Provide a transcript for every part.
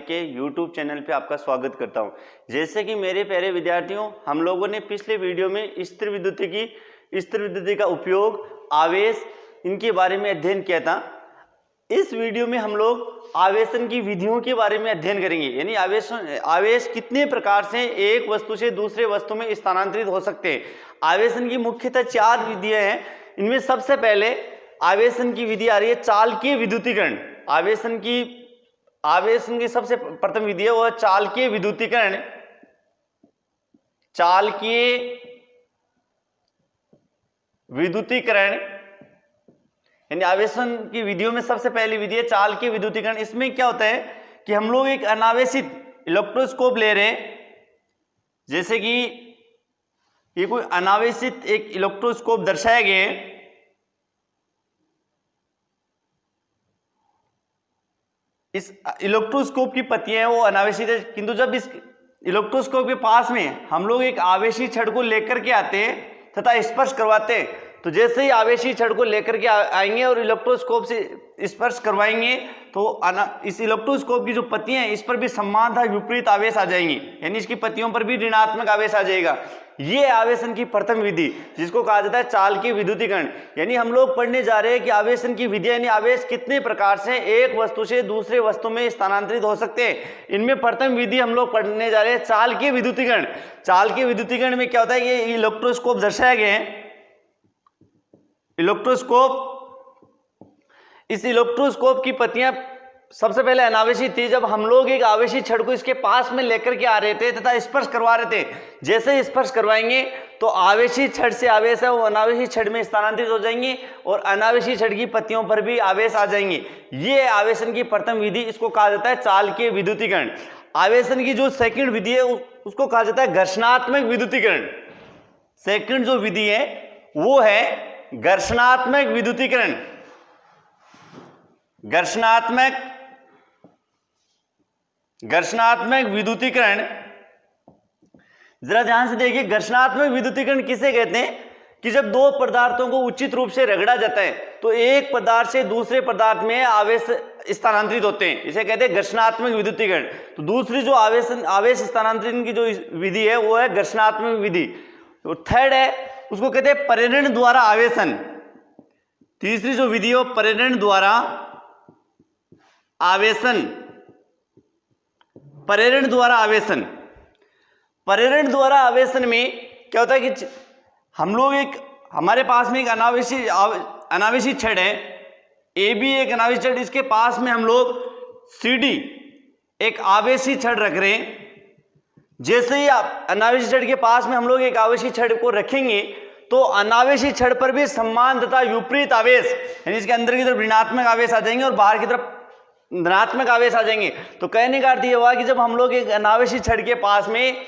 के YouTube channel पे आपका स्वागत करता हूं। जैसे कि मेरे प्यारे विद्यार्थियों, हम लोगों ने पिछले वीडियो में स्थिर विद्युती का उपयोग, आवेश, इनके बारे में अध्ययन किया था। इस वीडियो में हम लोग आवेशन की विधियों के बारे में अध्ययन करेंगे, यानी आवेश कितने प्रकार से एक वस्तु से दूसरे वस्तु में स्थानांतरित हो सकते हैं। आवेशन की मुख्यतः 4 विधियां हैं। इनमें सबसे पहले आवेशन की विधि आ रही है चालकीय विद्युतीकरण। आवेशन की सबसे प्रथम विधि है वह चालकीय विद्युतीकरण। चालकीय विद्युतीकरण यानी आवेशन की विधियों में सबसे पहली विधि है चालकीय विद्युतीकरण। इसमें क्या होता है कि हम लोग एक अनावेशित इलेक्ट्रोस्कोप ले रहे हैं, जैसे कि ये कोई अनावेशित एक इलेक्ट्रोस्कोप दर्शाया गया है। इस इलेक्ट्रोस्कोप की पत्तियां वो अनावेशित है, किंतु जब इस इलेक्ट्रोस्कोप के पास में हम लोग एक आवेशी छड़ को लेकर के आते हैं तथा स्पर्श करवाते हैं, तो जैसे ही आवेशी छड़ को लेकर के आएंगे और इलेक्ट्रोस्कोप से स्पर्श करवाएंगे तो इस इलेक्ट्रोस्कोप की जो पत्तियां हैं इस पर भी समान था विपरीत आवेश आ जाएंगी, यानी इसकी पत्तियों पर भी ऋणात्मक आवेश आ जाएगा। ये आवेशन की प्रथम विधि जिसको कहा जाता है चालकीय विद्युतीकरण। यानी हम लोग पढ़ने जा रहे हैं कि आवेशन की विधि यानी आवेश कितने प्रकार से एक वस्तु से दूसरे वस्तु में स्थानांतरित हो सकते हैं। इनमें प्रथम विधि हम लोग पढ़ने जा रहे हैं चालकीय विद्युतीकरण। चालकीय विद्युतीकरण में क्या होता है, ये इलेक्ट्रोस्कोप दर्शाया गया है। इलेक्ट्रोस्कोप, इस इलेक्ट्रोस्कोप की पत्तियां सबसे पहले अनावेशित थी। जब हम लोग एक आवेशित छड़ को इसके पास में लेकर के आ रहे थे तथा स्पर्श करवा रहे थे, जैसे स्पर्श करवाएंगे तो आवेशित छड़ से आवेश है वो अनावेशित छड़ में स्थानांतरित हो जाएंगे और अनावेशित छड़ की पत्तियों पर भी आवेश आ जाएंगे। ये आवेशन की प्रथम विधि, इसको कहा जाता है चालकीय विद्युतीकरण। आवेशन की जो सेकंड विधि है उसको कहा जाता है घर्षणात्मक विद्युतीकरण। सेकंड जो विधि है वो है घर्षणात्मक विद्युतीकरण। घर्षणात्मक विद्युतीकरण, जरा ध्यान से देखिए, घर्षणात्मक विद्युतीकरण किसे कहते हैं कि जब दो पदार्थों को उचित रूप से रगड़ा जाता है तो एक पदार्थ से दूसरे पदार्थ में आवेश स्थानांतरित होते हैं, इसे कहते हैं घर्षणात्मक विद्युतीकरण। तो दूसरी जो आवेश स्थानांतरण की जो विधि है वो है घर्षणात्मक विधि। तो थर्ड है उसको कहते हैं प्रेरण द्वारा आवेशन। तीसरी जो विधि है प्रेरण द्वारा आवेशन। प्रेरण द्वारा आवेशन, प्रेरण द्वारा आवेशन में क्या होता है कि हम लोग हमारे पास में एक अनावेशित छड़ है, ए बी एक अनावेशित छड़, इसके पास में हम लोग सी डी एक आवेशित छड़ रख रहे हैं। जैसे ही अनावेशित छड़ के पास में हम लोग एक आवेशित छड़ को रखेंगे तो अनावेशित छड़ पर भी समान तथा विपरीत आवेश, यानी इसके अंदर की तरफ ऋणात्मक आवेश आ जाएंगे और बाहर की तरफ धनात्मक आवेश आ जाएंगे। तो कहने का अर्थ यह हुआ कि जब हम लोग एक अनावेशित छड़ के पास में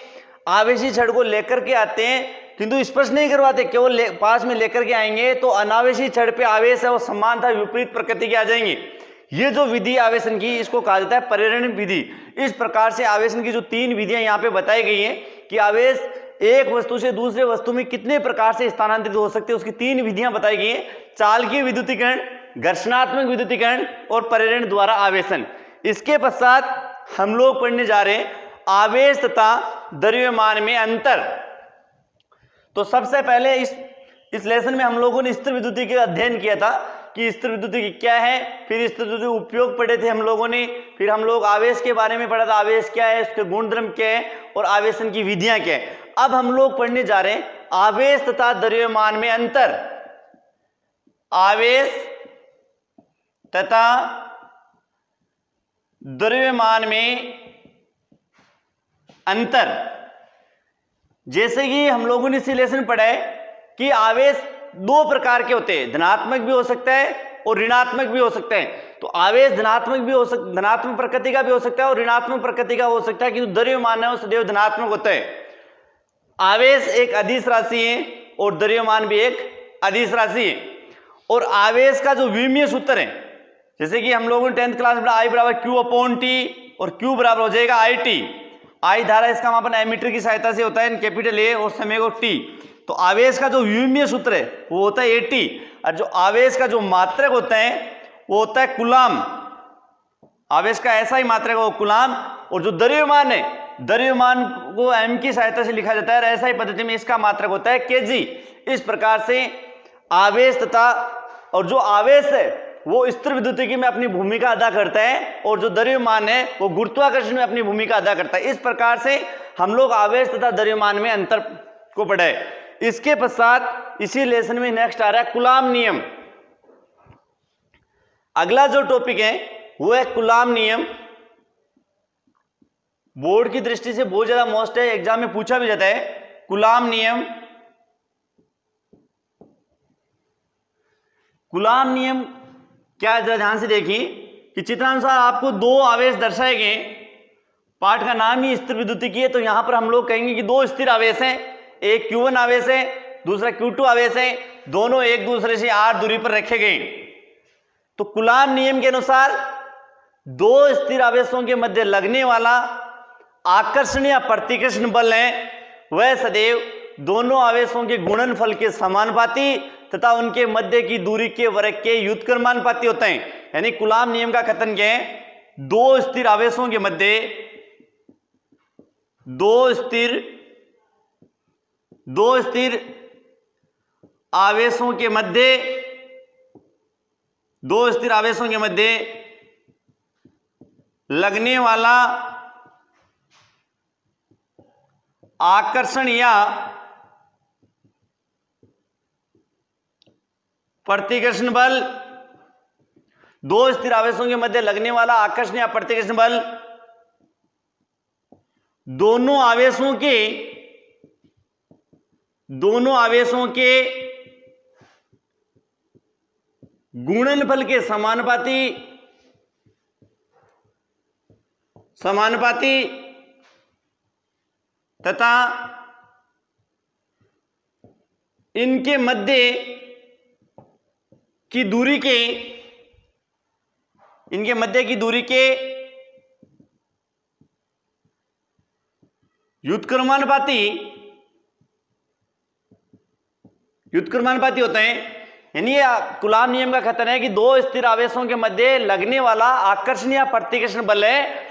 आवेशित छड़ को लेकर के आते हैं किंतु स्पर्श नहीं करवाते, केवल पास में लेकर के आएंगे तो अनावेशित छड़ पे आवेश है वो समान तथा विपरीत प्रकृति के आ जाएंगे। ये जो विधि आवेशन की इसको कहा जाता है प्रेरण विधि। इस प्रकार से आवेशन की जो 3 विधियां यहाँ पे बताई गई हैं कि आवेश एक वस्तु से दूसरे वस्तु में कितने प्रकार से स्थानांतरित हो सकते हैं, उसकी 3 विधियां बताई गई हैं, चालकीय विद्युतीकरण, घर्षणात्मक विद्युतीकरण और प्रेरण द्वारा आवेशन। इसके पश्चात हम लोग पढ़ने जा रहे हैं आवेश तथा द्रव्यमान में अंतर। तो सबसे पहले इस लेसन में हम लोगों ने स्थिर विद्युती का अध्ययन किया था कि स्थिर विद्युती क्या है, फिर स्थिर विद्युती उपयोग पढ़े थे हम लोगों ने, फिर हम लोग आवेश के बारे में पढ़ा था, आवेश क्या है, उसके गुणधर्म क्या है और आवेशन की विधियां क्या है। अब हम लोग पढ़ने जा रहे हैं आवेश तथा द्रव्यमान में अंतर। आवेश तथा द्रव्यमान में अंतर। जैसे कि हम लोगों ने इसी लेसन पढ़ा है कि आवेश 2 प्रकार के होते हैं, धनात्मक भी हो सकता है और ऋणात्मक भी हो सकता है। तो आवेश धनात्मक प्रकृति का भी हो सकता है और ऋणात्मक प्रकृति का हो सकता है, किंतु द्रव्यमान है वो सदैव धनात्मक होता है। आवेश एक अदिश राशि है और द्रव्यमान भी एक अदिश राशि है। और आवेश का जो विमीय सूत्र है, जैसे कि हम लोगों ने 10th क्लास में I बराबर Q/T और Q बराबर हो जाएगा IT। I धारा इसका मापन एमीटर की सहायता से होता है, कैपिटल A और समय को T। तो आवेश का जो विमीय सूत्र है वो होता है AT और जो आवेश का जो मात्रक होता है वो होता है कूलाम। आवेश का ऐसा ही मात्रक वो कूलाम, और जो द्रव्यमान है, द्रव्यमान को एम की सहायता से लिखा जाता है, और ऐसा ही पद्धति में इसका मात्रक होता है केजी। इस प्रकार से आवेश तथा, और जो आवेश है वो स्थिर विद्युतिकी में अपनी भूमिका अदा करता है, और जो द्रव्यमान है वो गुरुत्वाकर्षण में अपनी भूमिका अदा करता है। इस प्रकार से हम लोग आवेश तथा द्रव्यमान में अंतर को पढ़े। इसके पश्चात इसी लेसन में नेक्स्ट आ रहा है कूलाम नियम। अगला जो टॉपिक है वो है कूलाम नियम। बोर्ड की दृष्टि से बहुत ज्यादा मोस्ट है, एग्जाम में पूछा भी जाता है कूलाम नियम। कूलाम नियम क्या है, जरा ध्यान से देखिए कि चित्रानुसार आपको दो आवेश दर्शाए गए। पाठ का नाम ही स्थिर विद्युतिकी है, तो यहां पर हम लोग कहेंगे कि दो स्थिर आवेश हैं, एक Q1 आवेश है, दूसरा Q2 आवेश है, दोनों एक दूसरे से r दूरी पर रखे गए। तो कूलाम नियम के अनुसार दो स्थिर आवेशों के मध्य लगने वाला आकर्षण या प्रतिकर्षण बल है वह सदैव दोनों आवेशों के गुणनफल के समानुपाती तथा उनके मध्य की दूरी के वर्ग के व्युत्क्रमानुपाती होते हैं। यानी कूलाम नियम का कथन क्या है, दो स्थिर आवेशों के मध्य दो स्थिर आवेशों के मध्य लगने वाला आकर्षण या प्रतिकर्षण बल, दो स्थिर आवेशों के मध्य लगने वाला आकर्षण या प्रतिकर्षण बल दोनों आवेशों के गुणनफल के समानुपाती तथा इनके मध्य की दूरी के व्युत्क्रमानुपाती होते हैं। यानी कूलाम नियम का कथन है कि दो स्थिर आवेशों के मध्य लगने वाला आकर्षण या प्रतिकर्षण बल है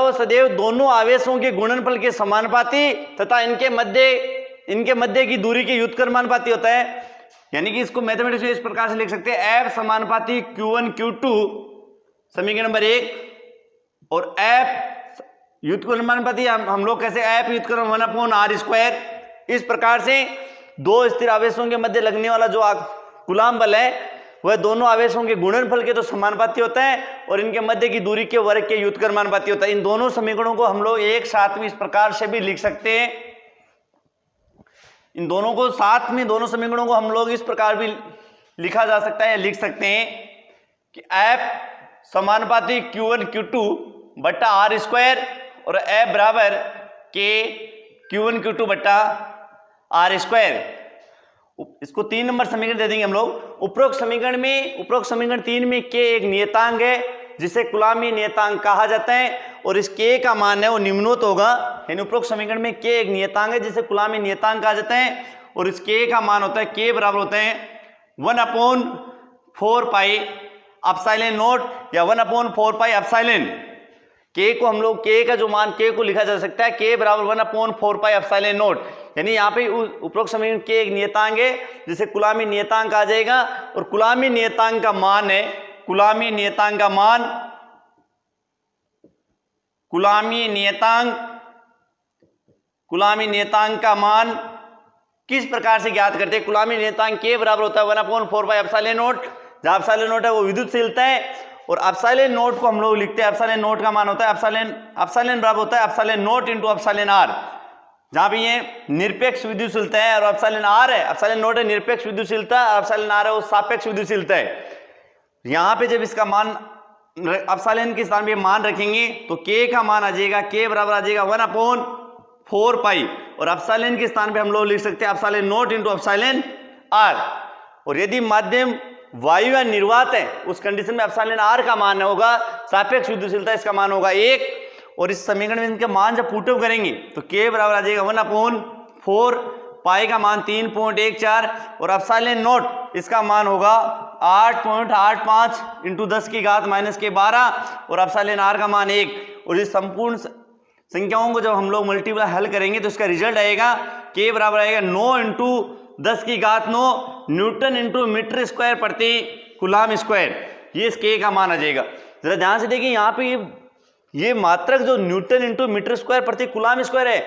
वो सदैव दोनों आवेशों के गुणनफल के समानुपाती तथा इनके मध्य की दूरी के व्युत्क्रमानुपाती होता है। यानी कि इसको मैथमेटिक्स में इस प्रकार से लिख सकते हैं, F समानुपाती Q1 Q2 समीकरण नंबर 1, और F व्युत्क्रमानुपाती हम लोग कैसे F व्युत्क्रम 1/r²। इस प्रकार से दो स्थिर आवेशों के मध्य लगने वाला जो कूलाम बल है वह दोनों आवेशों के गुणनफल के तो समानुपाती होता है और इनके मध्य की दूरी के वर्ग के व्युत्क्रमानुपाती होता है। इन दोनों समीकरणों को हम लोग एक साथ में इस प्रकार से भी लिख सकते हैं। इन दोनों को साथ में, दोनों समीकरणों को हम लोग इस प्रकार भी लिखा जा सकता है, लिख सकते हैं कि F समानुपाती Q1 Q2 बट्टा r² और F बराबर K Q1 Q2 बट्टा r²। इसको 3 नंबर समीकरण दे देंगे हम लोग। उपरोक्त समीकरण 3 में K एक नियतांक है जिसे कूलामी नियतांक कहा जाता है, और इस K का मान है वो निम्नोत होगा। यानी उपरोक्त समीकरण में K एक नियतांक है जिसे कूलामी नियतांक कहा जाता है, और इस K का मान होता है, K बराबर होते हैं 1/4 पाई एप्सिलॉन नॉट या 1/4 पाई एप्सिलॉन। K को हम लोग, K का जो मान K को लिखा जा सकता है K बराबर 1/4 पाई एप्सिलॉन नॉट। यानी यहाँ पे उपरोक्त समीकरण K एक नियतांक है जिसे कूलामी नियतांक आ जाएगा, और कूलामी नियतांक का मान है, कूलामी नियतांक का मान किस प्रकार से ज्ञात करते हैं। कूलामी नियतांक K बराबर होता है 1/4 पाई एप्सिलॉन नॉट, जहां एप्सिलॉन नॉट है वो विद्युतशीलता है, और एप्सिलॉन नॉट को हम लोग लिखते हैं, एप्सिलॉन नॉट का मान होता है एप्सिलॉन बराबर होता है epsilon naught into epsilon r, जहां पे ये निरपेक्ष विद्युतशीलता है, और एप्सिलॉन r है, एप्सिलॉन नॉट है निरपेक्ष विद्युतशीलता, एप्सिलॉन r है वो सापेक्ष विद्युतशीलता है। यहाँ पे जब इसका मान एप्सिलॉन के स्थान पे मान रखेंगे तो K का मान आ जाएगा, K बराबर आ जाएगा 1/4 पाई, और एप्सिलॉन के स्थान पे हम लोग लिख सकते हैं epsilon naught into epsilon r। और यदि माध्यम वायु या निर्वात है उस कंडीशन में एप्सिलॉन r का मान होगा सापेक्ष विद्युतशीलता, इसका मान होगा 1, और इस समीकरण में इनके मान जब पुटअप करेंगे तो K बराबर आ जाएगा 1/4 पाई का मान 3.14 और एप्सिलॉन नॉट इसका मान होगा 8.85 इंटू 10 की घात माइनस के 12 और एप्सिलॉन आर का मान 1। और इस संपूर्ण संख्याओं को जब हम लोग मल्टीप्लाई हल करेंगे तो इसका रिजल्ट आएगा के बराबर आएगा 9 इंटू 10 की घात 9 न्यूटन इंटू मीटर स्क्वायर प्रति कूलम स्क्वायर। ये इस के का मान आ जाएगा। जरा ध्यान से देखिए यहाँ पे ये मात्रक जो न्यूटन इंटू मीटर स्क्वायर प्रति कूलम स्क्वायर है,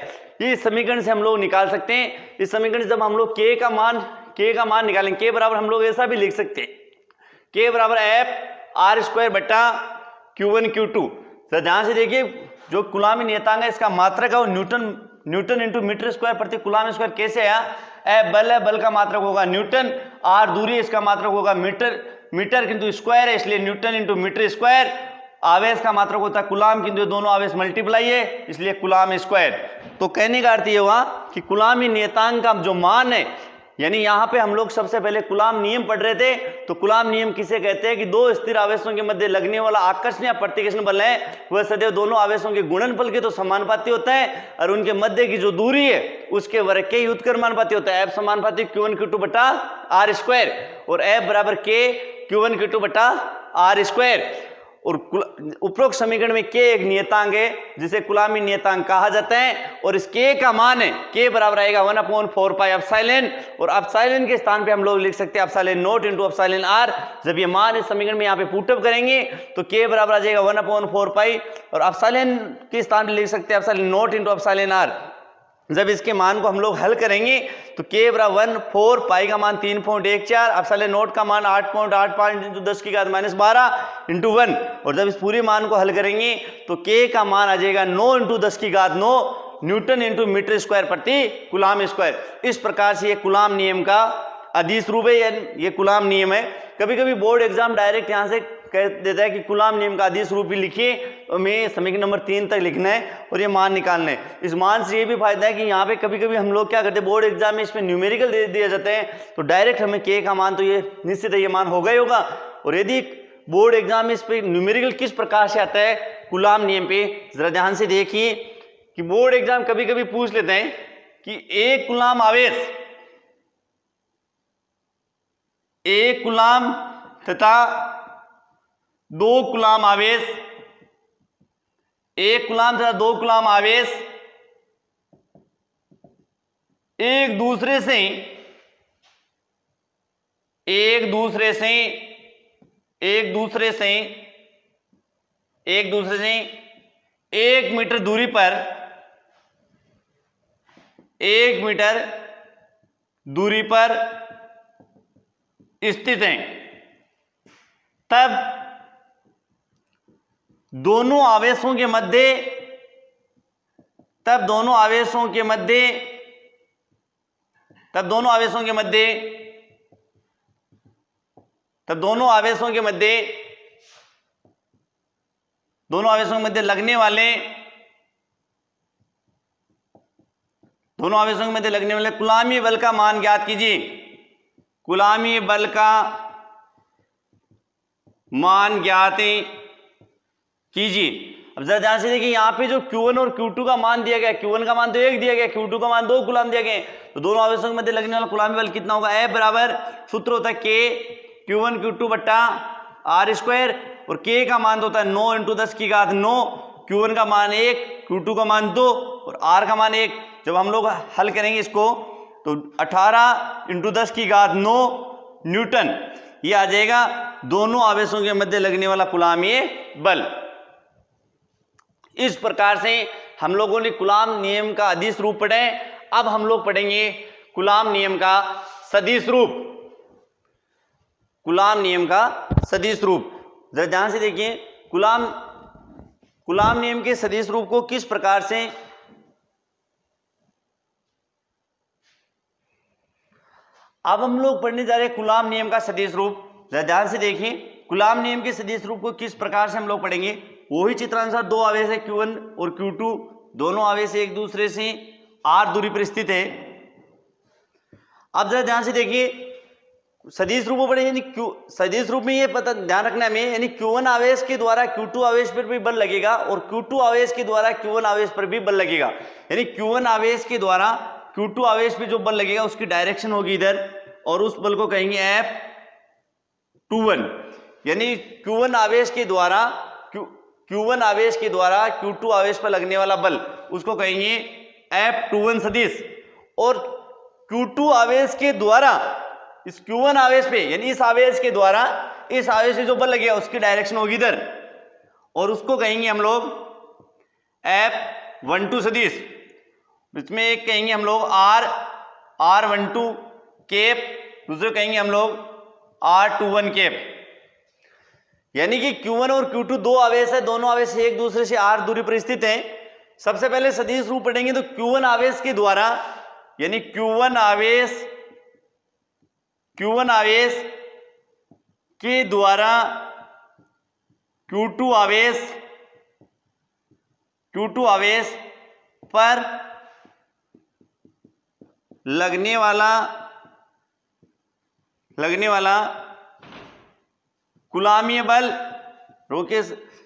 ये इस समीकरण से हम लोग निकाल सकते हैं। इस समीकरण से जब हम लोग के का मान निकालेंगे, के बराबर हम लोग ऐसा भी लिख सकते हैं, के बराबर एफ आर स्क्वायर बट्टा Q1 Q2। जरा ध्यान से देखिए जो कूलमी नियतांक है इसका मात्रक है वो न्यूटन इंटू मीटर स्क्वायर प्रति कूलम स्क्वायर कैसे आया। एफ बल है, बल का मात्रक होगा न्यूटन, आर दूरी इसका मात्रक होगा मीटर किंतु स्क्वायर है इसलिए न्यूटन इंटू मीटर स्क्वायर, आवेश का मात्रक होता है कूलम किंतु दोनों आवेश मल्टीप्लाई है इसलिए कूलम स्क्वायर। तो कहने का अर्थ ये हुआ कि कूलमी नियतांक का जो मान है, यानी यहाँ पे हम लोग सबसे पहले कूलम नियम पढ़ रहे थे, तो कूलम नियम किसे कहते हैं कि दो स्थिर आवेशों के मध्य लगने वाला आकर्षण या प्रतिकर्षण बल है वह सदैव दोनों आवेशों के गुणनफल के तो समानुपाती होता है और उनके मध्य की जो दूरी है उसके वर्ग के व्युत्क्रमानुपाती होता है। एफ समानुपाती Q1 Q2 बटा आर स्क्वायर और एफ बराबर के Q1 Q2 बटा आर स्क्वायर। और उपरोक्त समीकरण में के एक नियतांक है जिसे कूलमी नियतांक कहा जाता है और इस के का मान है के बराबर आएगा 1/4 पाई एप्सिलॉन और एप्सिलॉन के स्थान पे हम लोग लिख सकते हैं epsilon naught into epsilon R. जब ये मान इस समीकरण में यहाँ पे पुटअप करेंगे तो के बराबर आ जाएगा 1/4 पाई और एप्सिलॉन के स्थान पे लिख सकते हैं epsilon naught into epsilon R. जब इसके मान को हम लोग हल करेंगे तो के बराबर 1/4 पाई का मान 3.14 एप्सिलॉन नॉट का मान 8.85 इंटू 10 की घात माइनस 12 इंटू 1 और जब इस पूरे मान को हल करेंगे तो के का मान आ जाएगा 9 इंटू 10 की घात 9 न्यूटन इंटू मीटर स्क्वायर प्रति कूलम स्क्वायर। इस प्रकार से ये कूलम नियम का अदिश रूप है, ये कूलम नियम है। कभी कभी बोर्ड एग्जाम डायरेक्ट यहाँ से कह देता है कि कूलम नियम का अदिश रूप ही लिखिए और मैं समीकरण नंबर 3 तक लिखना है और ये मान निकालना है। इस मान से ये भी फायदा है कि यहाँ पे कभी कभी हम लोग क्या करते हैं बोर्ड एग्जाम में इसमें न्यूमेरिकल दे दिया जाते हैं तो डायरेक्ट हमें के का मान तो ये निश्चित है ये मान होगा ही होगा। और यदि बोर्ड एग्जाम में इस पर न्यूमेरिकल किस प्रकार से आता है कूलम नियम पे, जरा ध्यान से देखिए कि बोर्ड एग्जाम कभी कभी पूछ लेते हैं कि एक कूलम आवेश, एक कूलम तथा 2 कूलम आवेश, एक कूलम तथा 2 कूलम आवेश एक दूसरे से 1 मीटर दूरी पर 1 मीटर दूरी पर स्थित हैं, तब दोनों आवेशों के मध्य लगने वाले कूलमी बल का मान ज्ञात कीजिए। कूलमी बल का मान ज्ञात कीजिए। अब जरा ध्यान से देखिए यहाँ पे जो Q1 और Q2 का मान दिया गया, Q1 का मान तो 1 दिया गया, Q2 का मान 2 कूलम दिया गया, तो दोनों आवेशों के मध्य लगने वाला कूलमी बल कितना होगा। F बराबर सूत्र होता है K Q1 Q2 बट्टा आर स्क्वायर और K का मान तो होता है 9 इंटू 10 की घात 9, Q1 का मान 1, Q2 का मान 2 और R का मान 1। जब हम लोग हल करेंगे इसको तो 18 इंटू 10 की घात 9 न्यूटन ये आ जाएगा दोनों आवेशों के मध्य लगने वाला कूलमी बल। इस प्रकार से हम लोगों ने कूलम नियम का अदिश रूप पढ़े। अब हम लोग पढ़ेंगे कूलम नियम का सदिश रूप। कूलम नियम का सदिश रूप, जरा ध्यान से देखिए कूलम नियम के सदिश रूप को किस प्रकार से अब हम लोग पढ़ने जा रहे हैं कूलम नियम का सदिश रूप। जरा ध्यान से देखिए कूलम नियम के सदिश रूप को किस प्रकार से हम लोग पढ़ेंगे। वही चित्रानुसार दो आवेश है Q1 और Q2, दोनों आवेश एक दूसरे से r दूरी पर स्थित है। अब जरा ध्यान से देखिए सदिश रूप पढ़े, यानी सदिश रूप में ये पता ध्यान रखना है यानी Q1 आवेश के द्वारा Q2 आवेश पर भी बल लगेगा और Q2 आवेश के द्वारा Q1 आवेश पर भी बल लगेगा। यानी Q1 आवेश के द्वारा Q2 आवेश पे जो बल लगेगा उसकी डायरेक्शन होगी इधर, और उस बल को कहेंगे F21। यानी Q1 आवेश के द्वारा Q2 आवेश पर लगने वाला बल उसको कहेंगे F21 सदिश, और Q2 आवेश के द्वारा इस Q1 आवेश पे यानी इस आवेश के द्वारा इस आवेश से जो बल लगेगा उसकी डायरेक्शन होगी इधर, और उसको कहेंगे हम लोग F12 सदिश। इसमें एक कहेंगे हम लोग R12 कैप, दूसरे कहेंगे हम लोग R21 कैप। यानी कि Q1 और Q2 दो आवेश है, दोनों आवेश एक दूसरे से r दूरी पर स्थित हैं। सबसे पहले सदिश रूप पढ़ेंगे तो Q1 आवेश के द्वारा यानी Q1 आवेश के द्वारा Q2 आवेश पर लगने वाला कुलामीय बल रोके,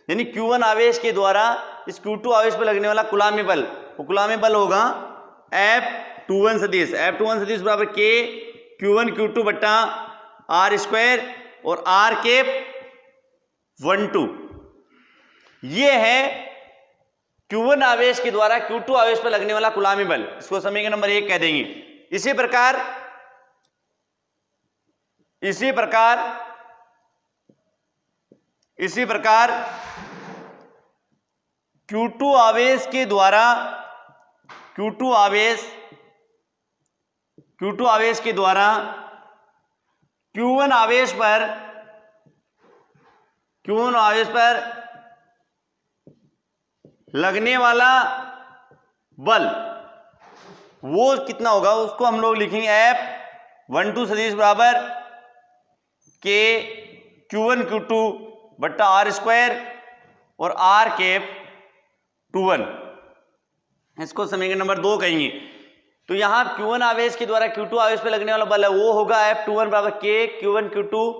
यानी Q1 आवेश के द्वारा इस Q2 आवेश पर लगने वाला कुलामीय बल, वो कुलामीय बल होगा F21 सदिश। F21 सदिश बराबर K Q1 Q2 बट्टा R स्क्वायर और R कैप 12। ये है Q1 आवेश के द्वारा Q2 आवेश पर लगने वाला कुलामी बल, इसको समीकरण नंबर 1 कह देंगे। इसी प्रकार Q2 आवेश के द्वारा Q2 आवेश के द्वारा Q1 आवेश पर लगने वाला बल वो कितना होगा, उसको हम लोग लिखेंगे F12 सदिश बराबर K Q1 Q2 बट्टा R स्क्वायर और R कैप 21। इसको समीकरण नंबर 2 कहेंगे। तो यहां Q1 आवेश के द्वारा Q2 आवेश पे लगने वाला बल है वो होगा F21 बराबर K Q1 Q2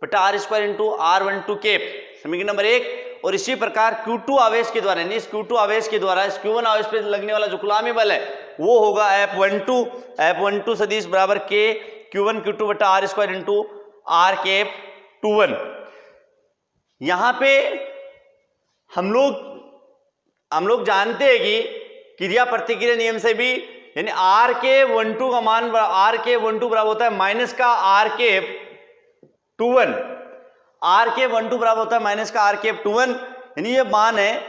बटा R square into R12 cap, समीकरण नंबर 1। और इसी प्रकार Q2 आवेश के द्वारा यानी इस Q2 आवेश के द्वारा इस Q1 आवेश पे लगने वाला जो कुलामी बल है वो होगा F12 सदिश बराबर K Q1 Q2 बटा R square into R cap 21। यहां पे हम लोग जानते हैं कि क्रिया प्रतिक्रिया नियम से भी यानी R12 का मान R12 बराबर होता है माइनस का R कैप 21। R12 बराबर होता है माइनस का R कैप 21, यानी ये मान है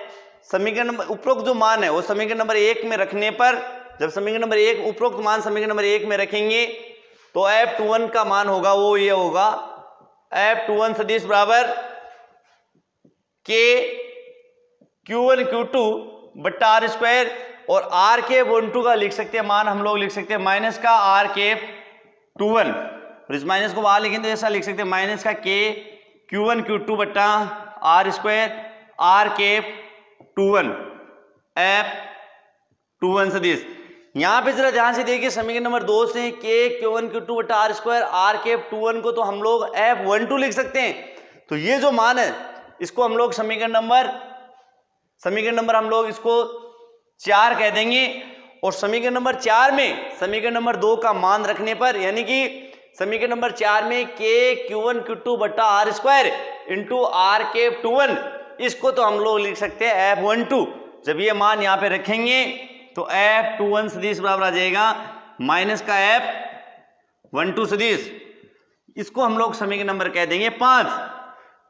समीकरण नंबर उपरोक्त जो मान है वो समीकरण नंबर 1 में रखने पर, जब समीकरण नंबर 1 उपरोक्त मान समीकरण नंबर 1 में रखेंगे तो F21 का मान होगा वो ये होगा F21 सदिश बराबर K Q1 Q2 बट्टा R स्क्वायर और R कैप 12 का लिख सकते हैं मान हम लोग लिख सकते हैं माइनस का R कैप 21, और इस माइनस को बाहर लिखेंगे तो ऐसा लिख सकते हैं माइनस का K Q1 Q2 बट्टा R square R cap 21 F21 सदिश। यहाँ पे जरा ध्यान से देखिए समीकरण नंबर 2 से K Q1 Q2 बट्टा R स्क्वायर R कैप 21 को तो हम लोग F12 लिख सकते हैं। तो ये जो मान है इसको हम लोग समीकरण नंबर हम लोग इसको 4 कह देंगे, और समीकरण नंबर 4 में समीकरण नंबर 2 का मान रखने पर यानी कि समीकरण नंबर 4 में K Q1 Q2 बट्टा R square into R cap 21 इसको तो हम लोग लिख सकते हैं F12। जब ये मान यहाँ पे रखेंगे तो F21 सदिश बराबर आ जाएगा माइनस का F12 सदिश, इसको हम लोग समीकरण नंबर कह देंगे 5।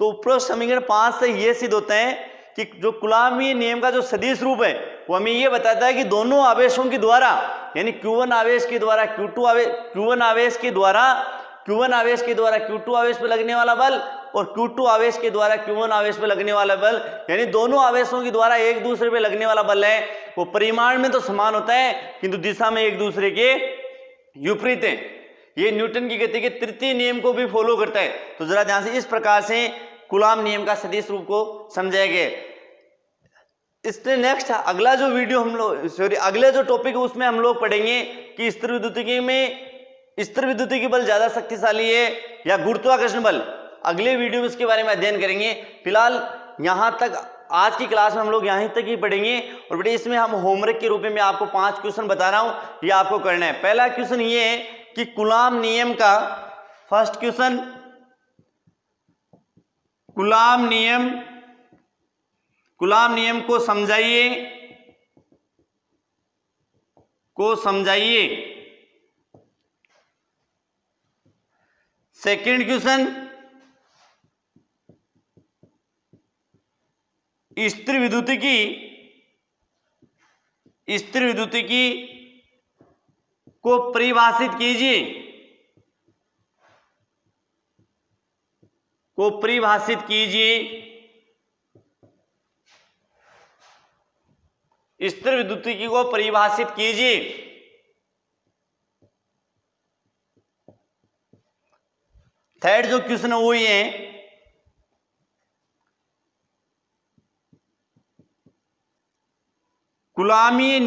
तो उपरोक्त समीकरण 5 से ये सिद्ध होता है कि जो कुलामी नियम का जो सदिश रूप है वो हमें ये बताता है कि दोनों आवेशों के द्वारा यानी Q1 आवेश के द्वारा Q1 आवेश के द्वारा Q2 आवेश पे लगने वाला बल और Q2 आवेश के द्वारा Q1 आवेश पे लगने वाला बल, यानी दोनों आवेशों के द्वारा एक दूसरे पे लगने वाला बल है वो परिमाण में तो समान होता है किंतु दिशा में एक दूसरे के विपरीत है। ये न्यूटन की गति के तृतीय नियम को भी फॉलो करता है। तो जरा ध्यान से इस प्रकार से कूलॉम नियम का सदिश रूप को समझाया गया। इससे नेक्स्ट अगला जो वीडियो अगले जो टॉपिक है उसमें हम लोग पढ़ेंगे कि स्थिर विद्युतीय बल ज्यादा शक्तिशाली है या गुरुत्वाकर्षण बल। अगले वीडियो में इसके बारे में अध्ययन करेंगे। फिलहाल यहाँ तक आज की क्लास में हम लोग यहीं तक ही पढ़ेंगे। और बेटे इसमें हम होमवर्क के रूप में आपको 5 क्वेश्चन बता रहा हूं, ये आपको करना है। पहला क्वेश्चन ये है कि कूलॉम नियम का, फर्स्ट क्वेश्चन, कूलॉम नियम को समझाइए। सेकंड क्वेश्चन, स्थिर विद्युतिकी को परिभाषित कीजिए। स्थिर विद्युतिकी को परिभाषित कीजिए। थर्ड जो क्वेश्चन है वो ये है, कूलॉमी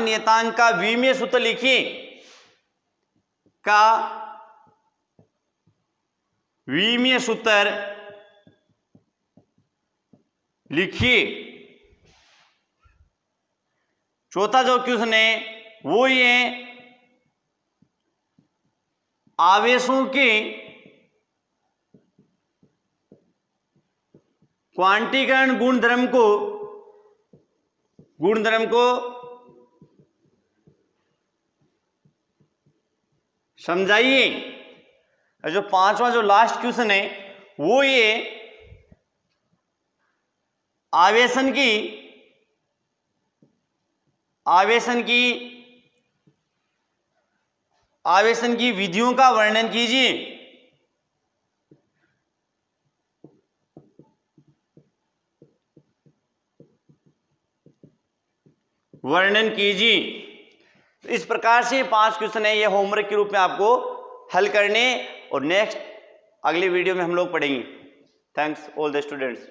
नियतांक का विमीय सूत्र लिखिए। चौथा जो क्वेश्चन है वो ये आवेशों के क्वांटीकरण गुणधर्म को समझाइए। और जो पांचवा जो लास्ट क्वेश्चन है वो ये आवेशन की विधियों का वर्णन कीजिए। इस प्रकार से 5 क्वेश्चन है, ये होमवर्क के रूप में आपको हल करने और नेक्स्ट अगली वीडियो में हम लोग पढ़ेंगे। Thanks all the students.